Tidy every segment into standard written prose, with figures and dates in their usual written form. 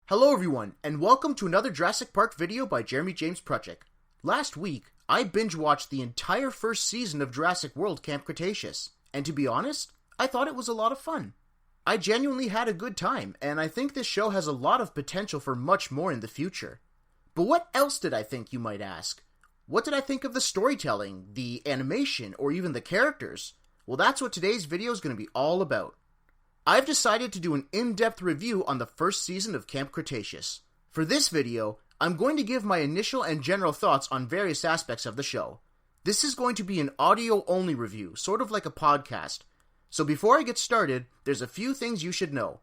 Hello everyone, and welcome to another Jurassic Park video by Jeremy James Prutchick. Last week, I binge-watched the entire first season of Jurassic World Camp Cretaceous, and to be honest, I thought it was a lot of fun. I genuinely had a good time, and I think this show has a lot of potential for much more in the future. But what else did I think, you might ask? What did I think of the storytelling, the animation, or even the characters? Well, that's what today's video is going to be all about. I've decided to do an in-depth review on the first season of Camp Cretaceous. For this video, I'm going to give my initial and general thoughts on various aspects of the show. This is going to be an audio-only review, sort of like a podcast. So before I get started, there's a few things you should know.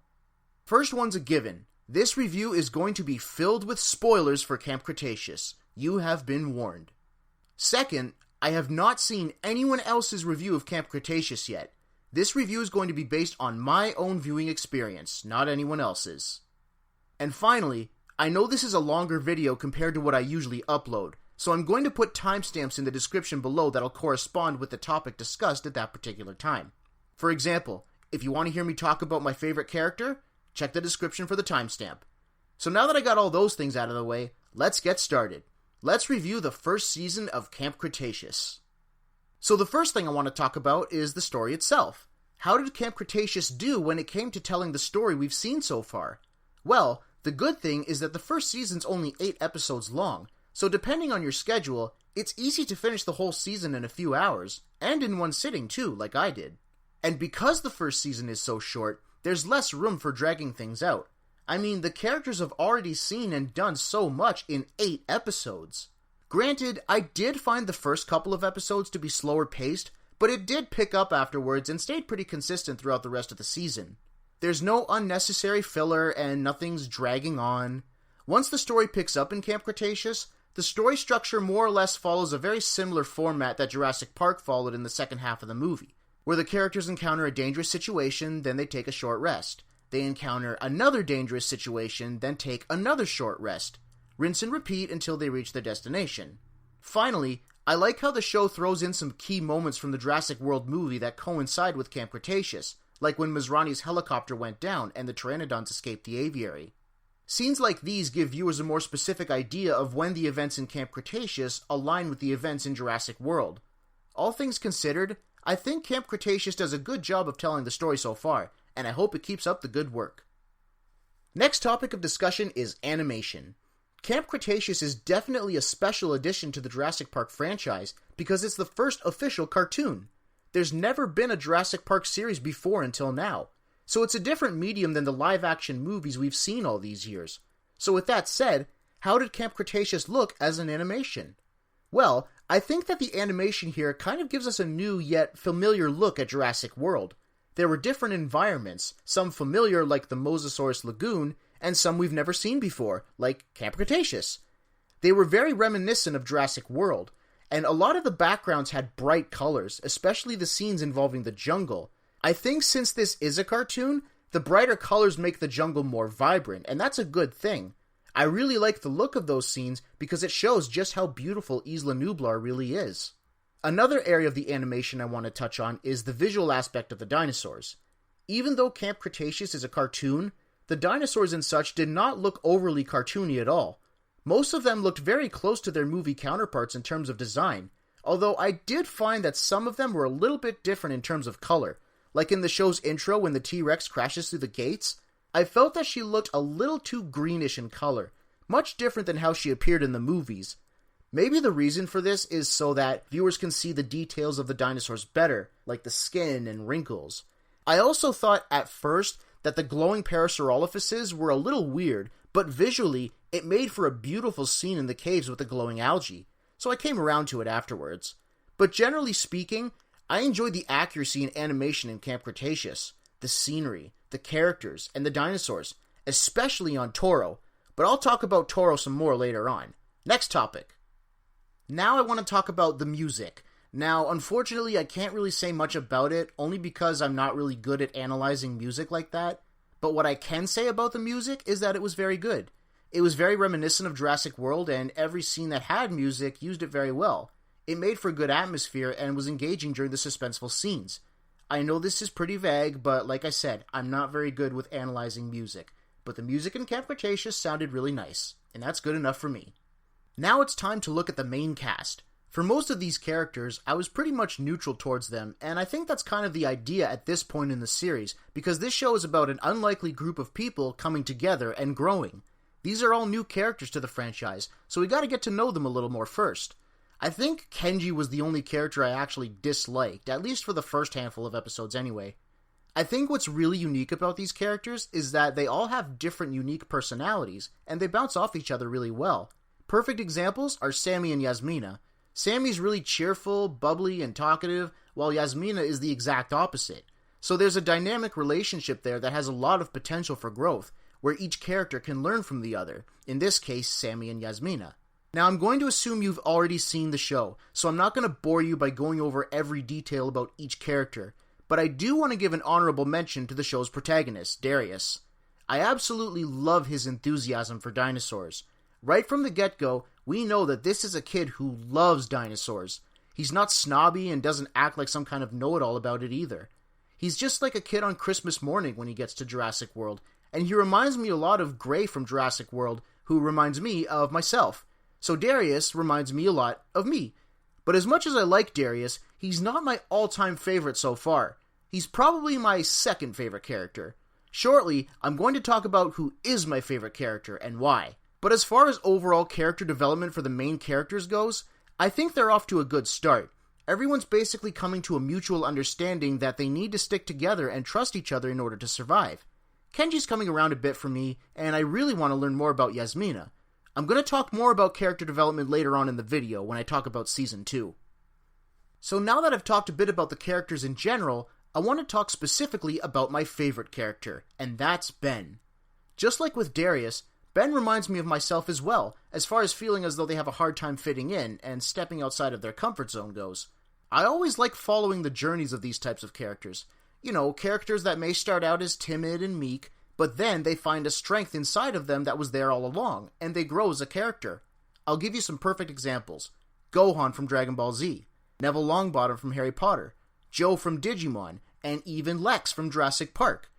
First one's a given. This review is going to be filled with spoilers for Camp Cretaceous. You have been warned. Second, I have not seen anyone else's review of Camp Cretaceous yet. This review is going to be based on my own viewing experience, not anyone else's. And finally, I know this is a longer video compared to what I usually upload, so I'm going to put timestamps in the description below that'll correspond with the topic discussed at that particular time. For example, if you want to hear me talk about my favorite character, check the description for the timestamp. So now that I got all those things out of the way, let's get started. Let's review the first season of Camp Cretaceous. So the first thing I want to talk about is the story itself. How did Camp Cretaceous do when it came to telling the story we've seen so far? Well, the good thing is that the first season's only 8 episodes long, so depending on your schedule, it's easy to finish the whole season in a few hours, and in one sitting too, like I did. And because the first season is so short, there's less room for dragging things out. I mean, the characters have already seen and done so much in 8 episodes. Granted, I did find the first couple of episodes to be slower paced, but it did pick up afterwards and stayed pretty consistent throughout the rest of the season. There's no unnecessary filler and nothing's dragging on. Once the story picks up in Camp Cretaceous, the story structure more or less follows a very similar format that Jurassic Park followed in the second half of the movie, where the characters encounter a dangerous situation, then they take a short rest. They encounter another dangerous situation, then take another short rest. Rinse and repeat until they reach their destination. Finally, I like how the show throws in some key moments from the Jurassic World movie that coincide with Camp Cretaceous, like when Masrani's helicopter went down and the pteranodons escaped the aviary. Scenes like these give viewers a more specific idea of when the events in Camp Cretaceous align with the events in Jurassic World. All things considered, I think Camp Cretaceous does a good job of telling the story so far, and I hope it keeps up the good work. Next topic of discussion is animation. Camp Cretaceous is definitely a special addition to the Jurassic Park franchise because it's the first official cartoon. There's never been a Jurassic Park series before until now, so it's a different medium than the live-action movies we've seen all these years. So with that said, how did Camp Cretaceous look as an animation? Well, I think that the animation here kind of gives us a new yet familiar look at Jurassic World. There were different environments, some familiar like the Mosasaurus Lagoon, and some we've never seen before, like Camp Cretaceous. They were very reminiscent of Jurassic World, and a lot of the backgrounds had bright colors, especially the scenes involving the jungle. I think since this is a cartoon, the brighter colors make the jungle more vibrant, and that's a good thing. I really like the look of those scenes because it shows just how beautiful Isla Nublar really is. Another area of the animation I want to touch on is the visual aspect of the dinosaurs. Even though Camp Cretaceous is a cartoon, the dinosaurs and such did not look overly cartoony at all. Most of them looked very close to their movie counterparts in terms of design, although I did find that some of them were a little bit different in terms of color. Like in the show's intro when the T-Rex crashes through the gates, I felt that she looked a little too greenish in color, much different than how she appeared in the movies. Maybe the reason for this is so that viewers can see the details of the dinosaurs better, like the skin and wrinkles. I also thought at first that the glowing parasaurolophuses were a little weird, but visually, it made for a beautiful scene in the caves with the glowing algae, so I came around to it afterwards. But generally speaking, I enjoyed the accuracy and animation in Camp Cretaceous, the scenery, the characters, and the dinosaurs, especially on Toro, but I'll talk about Toro some more later on. Next topic. Now I want to talk about the music. Now, unfortunately, I can't really say much about it, only because I'm not really good at analyzing music like that. But what I can say about the music is that it was very good. It was very reminiscent of Jurassic World, and every scene that had music used it very well. It made for good atmosphere and was engaging during the suspenseful scenes. I know this is pretty vague, but like I said, I'm not very good with analyzing music. But the music in Camp Cretaceous sounded really nice, and that's good enough for me. Now it's time to look at the main cast. For most of these characters, I was pretty much neutral towards them, and I think that's kind of the idea at this point in the series, because this show is about an unlikely group of people coming together and growing. These are all new characters to the franchise, so we gotta get to know them a little more first. I think Kenji was the only character I actually disliked, at least for the first handful of episodes anyway. I think what's really unique about these characters is that they all have different unique personalities, and they bounce off each other really well. Perfect examples are Sammy and Yasmina. Sammy's really cheerful, bubbly, and talkative, while Yasmina is the exact opposite. So there's a dynamic relationship there that has a lot of potential for growth, where each character can learn from the other, in this case, Sammy and Yasmina. Now, I'm going to assume you've already seen the show, so I'm not going to bore you by going over every detail about each character, but I do want to give an honorable mention to the show's protagonist, Darius. I absolutely love his enthusiasm for dinosaurs. Right from the get-go, we know that this is a kid who loves dinosaurs. He's not snobby and doesn't act like some kind of know-it-all about it either. He's just like a kid on Christmas morning when he gets to Jurassic World, and he reminds me a lot of Gray from Jurassic World, who reminds me of myself. So Darius reminds me a lot of me. But as much as I like Darius, he's not my all-time favorite so far. He's probably my second favorite character. Shortly, I'm going to talk about who is my favorite character and why. But as far as overall character development for the main characters goes, I think they're off to a good start. Everyone's basically coming to a mutual understanding that they need to stick together and trust each other in order to survive. Kenji's coming around a bit for me, and I really want to learn more about Yasmina. I'm going to talk more about character development later on in the video when I talk about Season 2. So now that I've talked a bit about the characters in general, I want to talk specifically about my favorite character, and that's Ben. Just like with Darius, Ben reminds me of myself as well, as far as feeling as though they have a hard time fitting in and stepping outside of their comfort zone goes. I always like following the journeys of these types of characters. You know, characters that may start out as timid and meek, but then they find a strength inside of them that was there all along, and they grow as a character. I'll give you some perfect examples. Gohan from Dragon Ball Z, Neville Longbottom from Harry Potter, Joe from Digimon, and even Lex from Jurassic Park.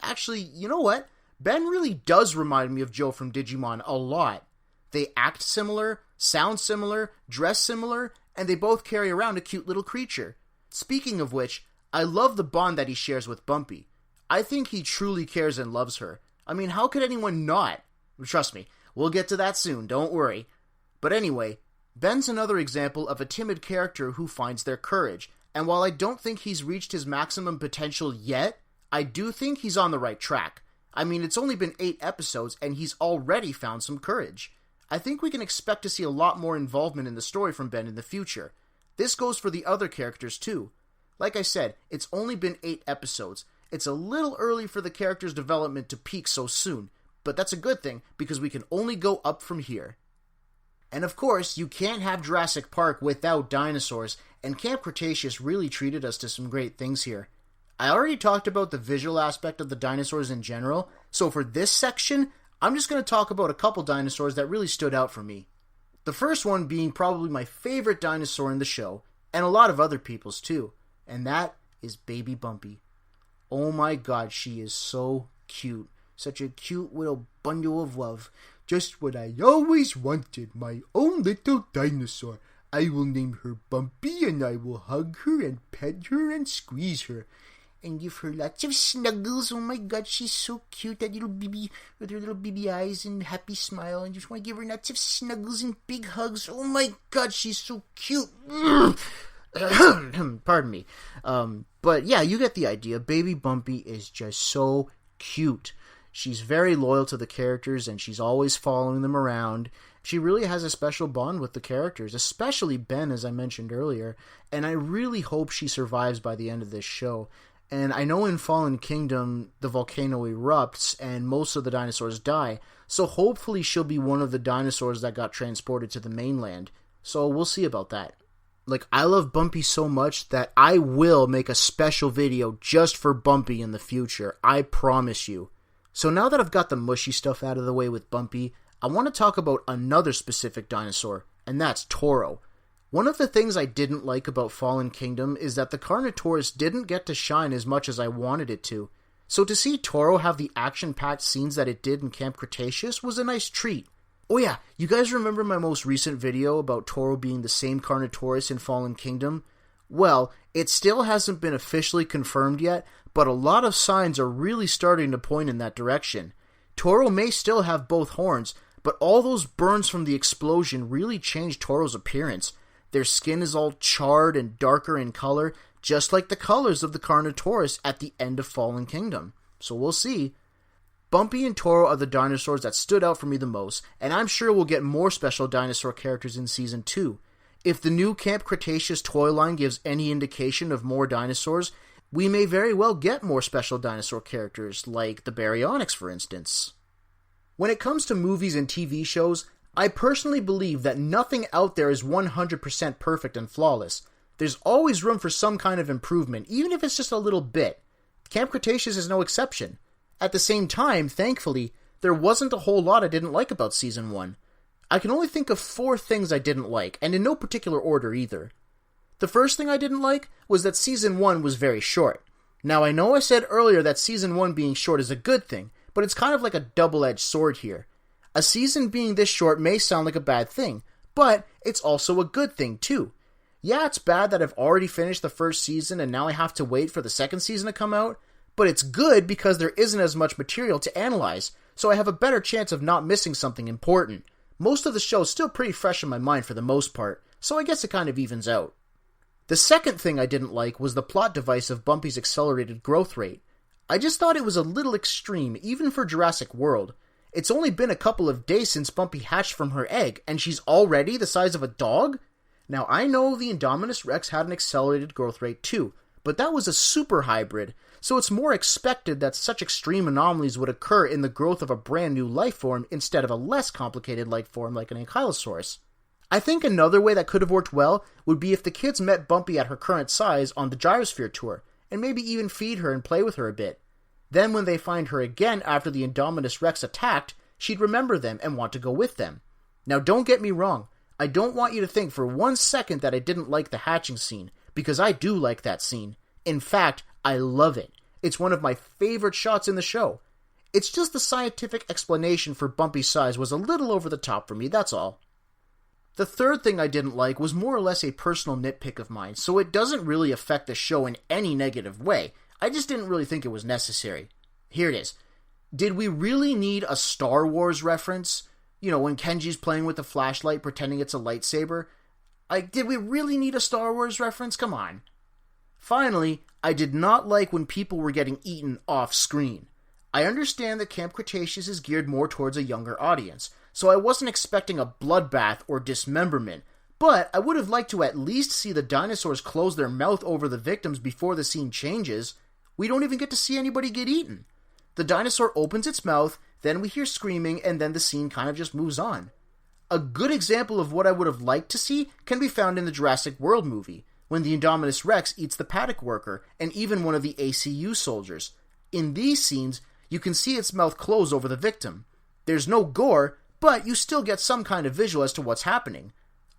Actually, you know what? Ben really does remind me of Joe from Digimon a lot. They act similar, sound similar, dress similar, and they both carry around a cute little creature. Speaking of which, I love the bond that he shares with Bumpy. I think he truly cares and loves her. I mean, how could anyone not? Trust me, we'll get to that soon, don't worry. But anyway, Ben's another example of a timid character who finds their courage, and while I don't think he's reached his maximum potential yet, I do think he's on the right track. I mean, it's only been 8 episodes, and he's already found some courage. I think we can expect to see a lot more involvement in the story from Ben in the future. This goes for the other characters too. Like I said, it's only been 8 episodes. It's a little early for the character's development to peak so soon, but that's a good thing because we can only go up from here. And of course, you can't have Jurassic Park without dinosaurs, and Camp Cretaceous really treated us to some great things here. I already talked about the visual aspect of the dinosaurs in general, so for this section, I'm just going to talk about a couple dinosaurs that really stood out for me. The first one being probably my favorite dinosaur in the show, and a lot of other people's too, and that is Baby Bumpy. Oh my god, she is so cute. Such a cute little bundle of love. Just what I always wanted, my own little dinosaur. I will name her Bumpy, and I will hug her and pet her and squeeze her. And give her lots of snuggles. Oh my god, she's so cute, that little baby with her little baby eyes and happy smile. And just want to give her lots of snuggles and big hugs. Oh my god, she's so cute. Pardon me. But yeah, you get the idea. Baby Bumpy is just so cute. She's very loyal to the characters, and she's always following them around. She really has a special bond with the characters, especially Ben, as I mentioned earlier, and I really hope she survives by the end of this show. And I know in Fallen Kingdom, the volcano erupts, and most of the dinosaurs die, so hopefully she'll be one of the dinosaurs that got transported to the mainland. So we'll see about that. Like, I love Bumpy so much that I will make a special video just for Bumpy in the future. I promise you. So now that I've got the mushy stuff out of the way with Bumpy, I want to talk about another specific dinosaur, and that's Toro. One of the things I didn't like about Fallen Kingdom is that the Carnotaurus didn't get to shine as much as I wanted it to. So to see Toro have the action-packed scenes that it did in Camp Cretaceous was a nice treat. Oh yeah, you guys remember my most recent video about Toro being the same Carnotaurus in Fallen Kingdom? Well, it still hasn't been officially confirmed yet, but a lot of signs are really starting to point in that direction. Toro may still have both horns, but all those burns from the explosion really changed Toro's appearance. Their skin is all charred and darker in color, just like the colors of the Carnotaurus at the end of Fallen Kingdom. So we'll see. Bumpy and Toro are the dinosaurs that stood out for me the most, and I'm sure we'll get more special dinosaur characters in Season 2. If the new Camp Cretaceous toy line gives any indication of more dinosaurs, we may very well get more special dinosaur characters, like the Baryonyx for instance. When it comes to movies and TV shows, I personally believe that nothing out there is 100% perfect and flawless. There's always room for some kind of improvement, even if it's just a little bit. Camp Cretaceous is no exception. At the same time, thankfully, there wasn't a whole lot I didn't like about Season 1. I can only think of 4 things I didn't like, and in no particular order either. The first thing I didn't like was that Season 1 was very short. Now I know I said earlier that Season 1 being short is a good thing, but it's kind of like a double-edged sword here. A season being this short may sound like a bad thing, but it's also a good thing too. Yeah, it's bad that I've already finished the first season and now I have to wait for the second season to come out, but it's good because there isn't as much material to analyze, so I have a better chance of not missing something important. Most of the show is still pretty fresh in my mind for the most part, so I guess it kind of evens out. The second thing I didn't like was the plot device of Bumpy's accelerated growth rate. I just thought it was a little extreme, even for Jurassic World. It's only been a couple of days since Bumpy hatched from her egg, and she's already the size of a dog? Now, I know the Indominus Rex had an accelerated growth rate too, but that was a super hybrid, so it's more expected that such extreme anomalies would occur in the growth of a brand new life form instead of a less complicated life form like an Ankylosaurus. I think another way that could have worked well would be if the kids met Bumpy at her current size on the Gyrosphere tour, and maybe even feed her and play with her a bit. Then when they find her again after the Indominus Rex attacked, she'd remember them and want to go with them. Now don't get me wrong, I don't want you to think for 1 second that I didn't like the hatching scene, because I do like that scene. In fact, I love it. It's one of my favorite shots in the show. It's just the scientific explanation for Bumpy's size was a little over the top for me, that's all. The third thing I didn't like was more or less a personal nitpick of mine, so it doesn't really affect the show in any negative way. I just didn't really think it was necessary. Here it is. Did we really need a Star Wars reference? You know, when Kenji's playing with the flashlight pretending it's a lightsaber? Did we really need a Star Wars reference? Come on. Finally, I did not like when people were getting eaten off-screen. I understand that Camp Cretaceous is geared more towards a younger audience, so I wasn't expecting a bloodbath or dismemberment, but I would have liked to at least see the dinosaurs close their mouth over the victims before the scene changes. We don't even get to see anybody get eaten. The dinosaur opens its mouth, then we hear screaming, and then the scene kind of just moves on. A good example of what I would have liked to see can be found in the Jurassic World movie, when the Indominus Rex eats the paddock worker, and even one of the ACU soldiers. In these scenes, you can see its mouth close over the victim. There's no gore, but you still get some kind of visual as to what's happening.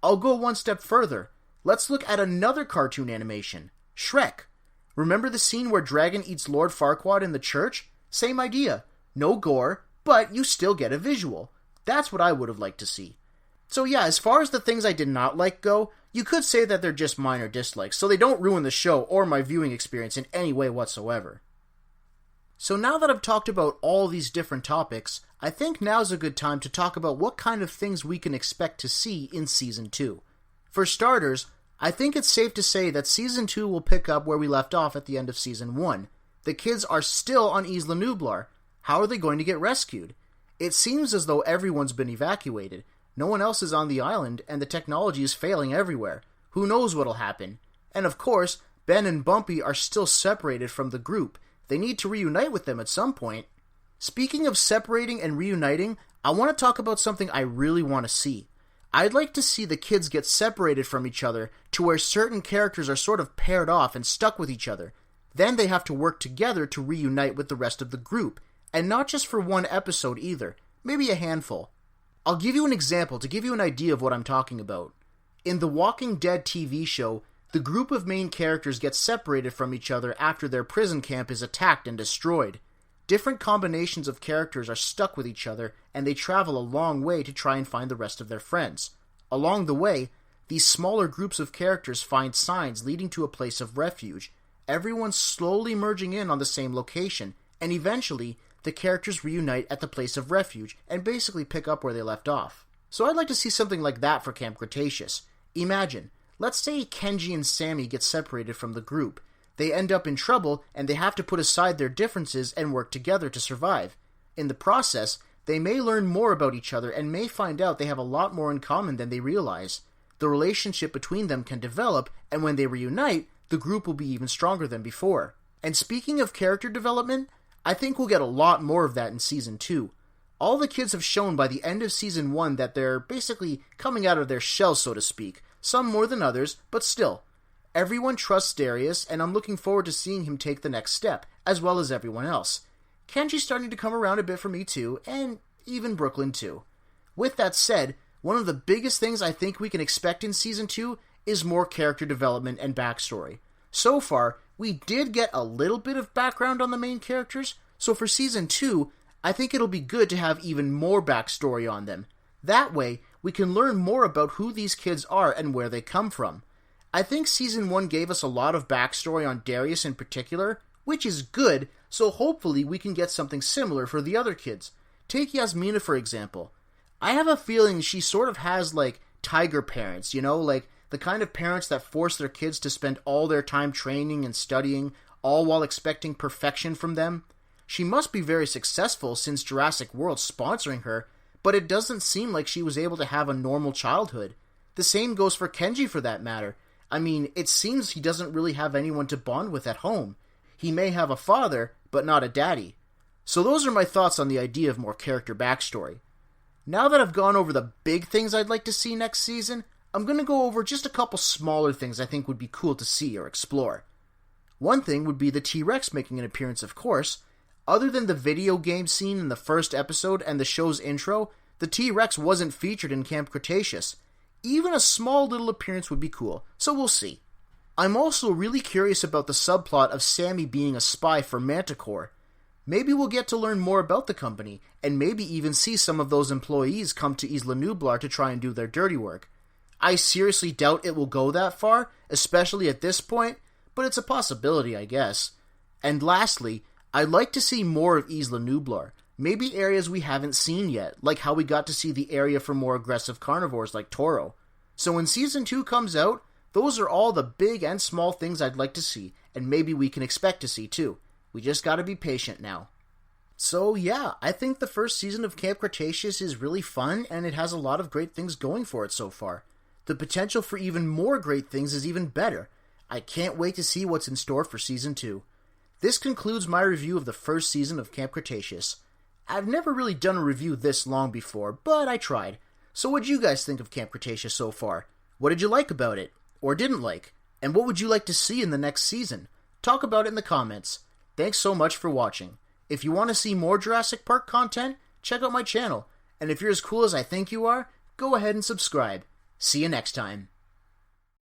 I'll go one step further. Let's look at another cartoon animation, Shrek. Remember the scene where Dragon eats Lord Farquaad in the church? Same idea. No gore, but you still get a visual. That's what I would have liked to see. So yeah, as far as the things I did not like go, you could say that they're just minor dislikes, so they don't ruin the show or my viewing experience in any way whatsoever. So now that I've talked about all these different topics, I think now's a good time to talk about what kind of things we can expect to see in Season 2. For starters, I think it's safe to say that Season 2 will pick up where we left off at the end of Season 1. The kids are still on Isla Nublar. How are they going to get rescued? It seems as though everyone's been evacuated. No one else is on the island, and the technology is failing everywhere. Who knows what'll happen? And of course, Ben and Bumpy are still separated from the group. They need to reunite with them at some point. Speaking of separating and reuniting, I want to talk about something I really want to see. I'd like to see the kids get separated from each other to where certain characters are sort of paired off and stuck with each other. Then they have to work together to reunite with the rest of the group, and not just for one episode either, maybe a handful. I'll give you an example to give you an idea of what I'm talking about. In the Walking Dead TV show, the group of main characters gets separated from each other after their prison camp is attacked and destroyed. Different combinations of characters are stuck with each other, and they travel a long way to try and find the rest of their friends. Along the way, these smaller groups of characters find signs leading to a place of refuge, everyone slowly merging in on the same location, and eventually, the characters reunite at the place of refuge and basically pick up where they left off. So I'd like to see something like that for Camp Cretaceous. Imagine, let's say Kenji and Sammy get separated from the group. They end up in trouble, and they have to put aside their differences and work together to survive. In the process, they may learn more about each other and may find out they have a lot more in common than they realize. The relationship between them can develop, and when they reunite, the group will be even stronger than before. And speaking of character development, I think we'll get a lot more of that in Season 2. All the kids have shown by the end of Season 1 that they're basically coming out of their shell, so to speak. Some more than others, but still. Everyone trusts Darius, and I'm looking forward to seeing him take the next step, as well as everyone else. Kenji's starting to come around a bit for me too, and even Brooklyn too. With that said, one of the biggest things I think we can expect in Season 2 is more character development and backstory. So far, we did get a little bit of background on the main characters, so for Season 2, I think it'll be good to have even more backstory on them. That way, we can learn more about who these kids are and where they come from. I think Season 1 gave us a lot of backstory on Darius in particular, which is good, so hopefully we can get something similar for the other kids. Take Yasmina for example. I have a feeling she sort of has, like, tiger parents, like the kind of parents that force their kids to spend all their time training and studying, all while expecting perfection from them. She must be very successful since Jurassic World's sponsoring her, but it doesn't seem like she was able to have a normal childhood. The same goes for Kenji for that matter. I mean, it seems he doesn't really have anyone to bond with at home. He may have a father, but not a daddy. So those are my thoughts on the idea of more character backstory. Now that I've gone over the big things I'd like to see next season, I'm going to go over just a couple smaller things I think would be cool to see or explore. One thing would be the T-Rex making an appearance, of course. Other than the video game scene in the first episode and the show's intro, the T-Rex wasn't featured in Camp Cretaceous. Even a small little appearance would be cool, so we'll see. I'm also really curious about the subplot of Sammy being a spy for Manticore. Maybe we'll get to learn more about the company, and maybe even see some of those employees come to Isla Nublar to try and do their dirty work. I seriously doubt it will go that far, especially at this point, but it's a possibility, I guess. And lastly, I'd like to see more of Isla Nublar. Maybe areas we haven't seen yet, like how we got to see the area for more aggressive carnivores like Toro. So when Season 2 comes out, those are all the big and small things I'd like to see, and maybe we can expect to see too. We just gotta be patient now. So yeah, I think the first season of Camp Cretaceous is really fun, and it has a lot of great things going for it so far. The potential for even more great things is even better. I can't wait to see what's in store for Season 2. This concludes my review of the first season of Camp Cretaceous. I've never really done a review this long before, but I tried. So what'd you guys think of Camp Cretaceous so far? What did you like about it? Or didn't like? And what would you like to see in the next season? Talk about it in the comments. Thanks so much for watching. If you want to see more Jurassic Park content, check out my channel. And if you're as cool as I think you are, go ahead and subscribe. See you next time.